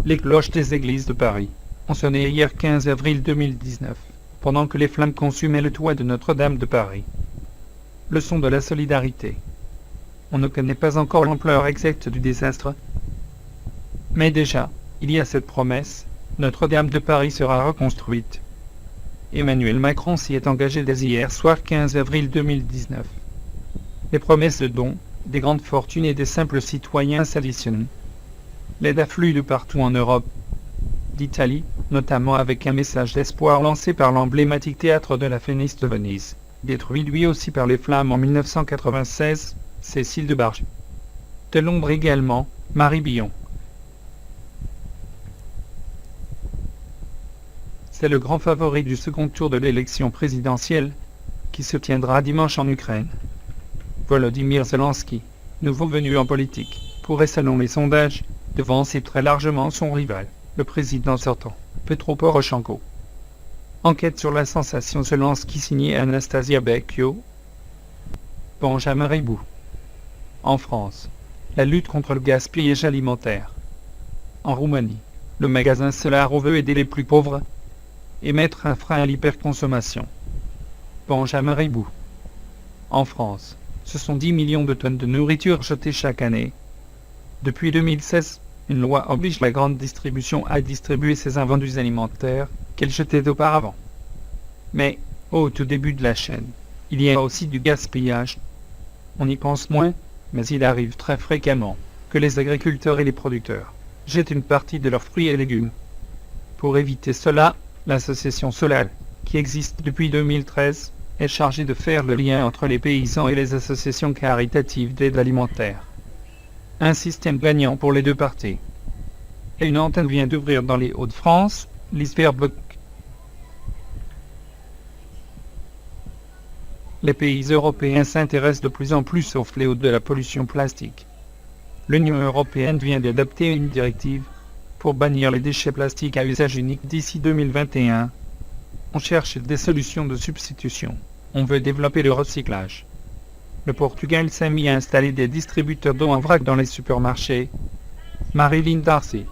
Les cloches des églises de Paris ont sonné hier 15 avril 2019, pendant que les flammes consumaient le toit de Notre-Dame de Paris. Leçon de la solidarité. On ne connaît pas encore l'ampleur exacte du désastre, mais déjà, il y a cette promesse, Notre-Dame de Paris sera reconstruite. Emmanuel Macron s'y est engagé dès hier soir 15 avril 2019. Les promesses de dons, des grandes fortunes et des simples citoyens s'additionnent. L'aide afflue de partout en Europe, d'Italie, notamment avec un message d'espoir lancé par l'emblématique théâtre de la Phénix de Venise, détruit lui aussi par les flammes en 1996, Cécile de Barge. De Londres également, Marie Billon. C'est le grand favori du second tour de l'élection présidentielle, qui se tiendra dimanche en Ukraine. Volodymyr Zelensky, nouveau venu en politique, pourrait selon les sondages, devancer très largement son rival, le président sortant, Petro Poroshenko. Enquête sur la sensation Zelensky signée Anastasia Becchio. Benjamin Ribou. En France, la lutte contre le gaspillage alimentaire. En Roumanie, le magasin Solaro veut aider les plus pauvres et mettre un frein à l'hyperconsommation. Benjamin Ribou. En France, ce sont 10 millions de tonnes de nourriture jetées chaque année. Depuis 2016, une loi oblige la grande distribution à distribuer ses invendus alimentaires qu'elle jetait auparavant. Mais, au tout début de la chaîne, il y a aussi du gaspillage. On y pense moins, mais il arrive très fréquemment que les agriculteurs et les producteurs jettent une partie de leurs fruits et légumes. Pour éviter cela, l'association Solal, qui existe depuis 2013, est chargée de faire le lien entre les paysans et les associations caritatives d'aide alimentaire. Un système gagnant pour les deux parties. Et une antenne vient d'ouvrir dans les Hauts-de-France, l'Isberbock. Les pays européens s'intéressent de plus en plus au fléau de la pollution plastique. L'Union européenne vient d'adopter une directive pour bannir les déchets plastiques à usage unique d'ici 2021. On cherche des solutions de substitution. On veut développer le recyclage. Le Portugal s'est mis à installer des distributeurs d'eau en vrac dans les supermarchés. Marilyn Darcy.